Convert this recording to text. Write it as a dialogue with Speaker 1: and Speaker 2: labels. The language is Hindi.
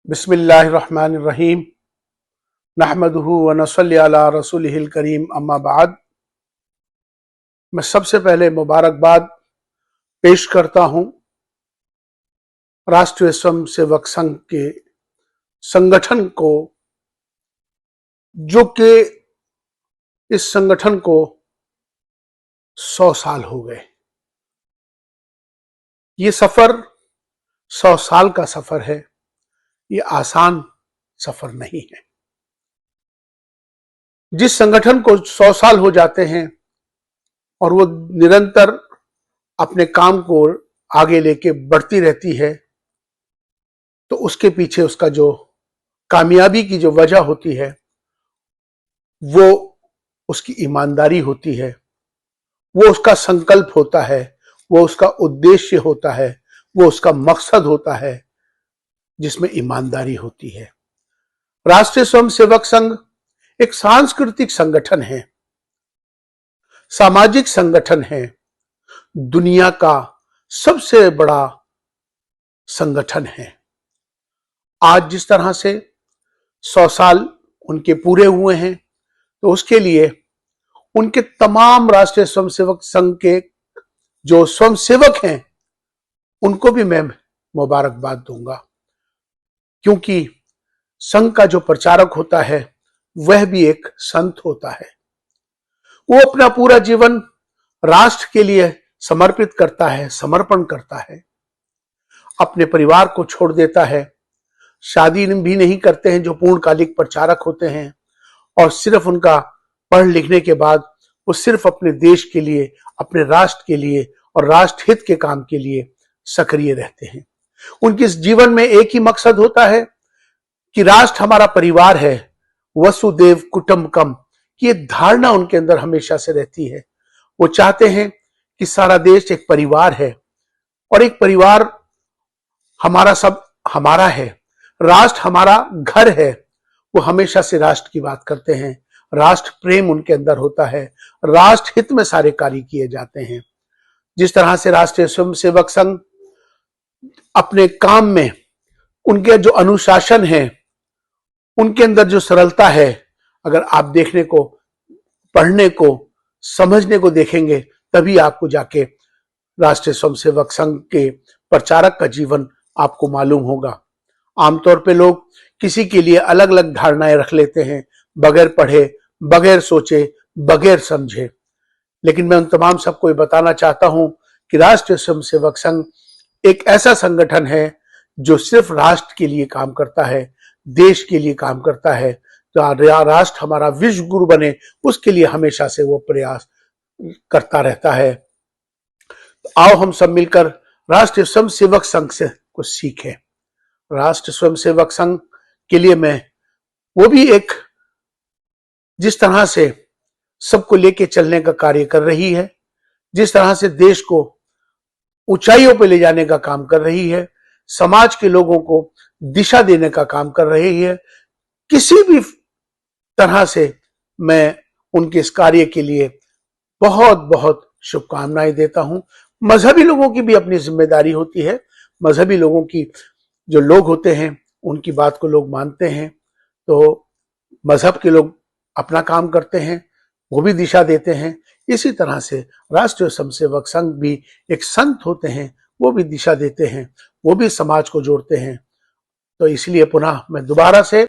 Speaker 1: बिस्मिल्लाहिर्रहमानिर्रहीम नहमदुहु व नसल्ली अला रसूलिहिल करीम अम्मा बाद। मैं सबसे पहले मुबारकबाद पेश करता हूं राष्ट्रीय स्वयंसेवक संघ के संगठन को, जो कि इस संगठन को 100 साल हो गए। ये सफर 100 साल का सफर है, ये आसान सफर नहीं है। जिस संगठन को 100 साल हो जाते हैं और वो निरंतर अपने काम को आगे लेके बढ़ती रहती है, तो उसके पीछे उसका जो कामयाबी की जो वजह होती है वो उसकी ईमानदारी होती है, वो उसका संकल्प होता है, वो उसका उद्देश्य होता है, वो उसका मकसद होता है, जिसमें ईमानदारी होती है। राष्ट्रीय स्वयंसेवक संघ एक सांस्कृतिक संगठन है, सामाजिक संगठन है, दुनिया का सबसे बड़ा संगठन है। आज जिस तरह से 100 साल उनके पूरे हुए हैं, तो उसके लिए उनके तमाम राष्ट्रीय स्वयंसेवक संघ के जो स्वयंसेवक हैं उनको भी मैं मुबारकबाद दूंगा, क्योंकि संघ का जो प्रचारक होता है वह भी एक संत होता है। वो अपना पूरा जीवन राष्ट्र के लिए समर्पित करता है, समर्पण करता है, अपने परिवार को छोड़ देता है, शादी भी नहीं करते हैं जो पूर्णकालिक प्रचारक होते हैं, और सिर्फ उनका पढ़ लिखने के बाद वो सिर्फ अपने देश के लिए, अपने राष्ट्र के लिए और राष्ट्र हित के काम के लिए सक्रिय रहते हैं। उनके इस जीवन में एक ही मकसद होता है कि राष्ट्र हमारा परिवार है, वसुदेव कुटुंबकम की ये धारणा उनके अंदर हमेशा से रहती है। वो चाहते हैं कि सारा देश एक परिवार है और एक परिवार हमारा सब हमारा है, राष्ट्र हमारा घर है। वो हमेशा से राष्ट्र की बात करते हैं, राष्ट्र प्रेम उनके अंदर होता है, राष्ट्र हित में सारे कार्य किए जाते हैं। जिस तरह से राष्ट्रीय स्वयंसेवक संघ अपने काम में उनके जो अनुशासन है, उनके अंदर जो सरलता है, अगर आप देखने को, पढ़ने को, समझने को देखेंगे, तभी आपको जाके राष्ट्रीय स्वयंसेवक संघ के प्रचारक का जीवन आपको मालूम होगा। आमतौर पे लोग किसी के लिए अलग अलग धारणाएं रख लेते हैं, बगैर पढ़े, बगैर सोचे, बगैर समझे। लेकिन मैं उन तमाम सबको ये बताना चाहता हूं कि राष्ट्रीय स्वयंसेवक संघ एक ऐसा संगठन है जो सिर्फ राष्ट्र के लिए काम करता है, देश के लिए काम करता है। तो राष्ट्र हमारा विश्व गुरु बने, उसके लिए हमेशा से वो प्रयास करता रहता है। तो आओ हम सब मिलकर राष्ट्रीय स्वयंसेवक संघ से कुछ सीखें। राष्ट्रीय स्वयंसेवक संघ के लिए मैं वो भी एक जिस तरह से सबको लेके चलने का कार्य कर रही है, जिस तरह से देश को ऊंचाइयों पर ले जाने का काम कर रही है, समाज के लोगों को दिशा देने का काम कर रही है, किसी भी तरह से मैं उनके इस कार्य के लिए बहुत बहुत शुभकामनाएं देता हूं। मजहबी लोगों की भी अपनी जिम्मेदारी होती है, मजहबी लोगों की जो लोग होते हैं उनकी बात को लोग मानते हैं, तो मजहब के लोग अपना काम करते हैं, वो भी दिशा देते हैं। इसी तरह से राष्ट्रीय स्वयंसेवक संघ भी एक संत होते हैं, वो भी दिशा देते हैं, वो भी समाज को जोड़ते हैं। तो इसलिए पुनः मैं दोबारा से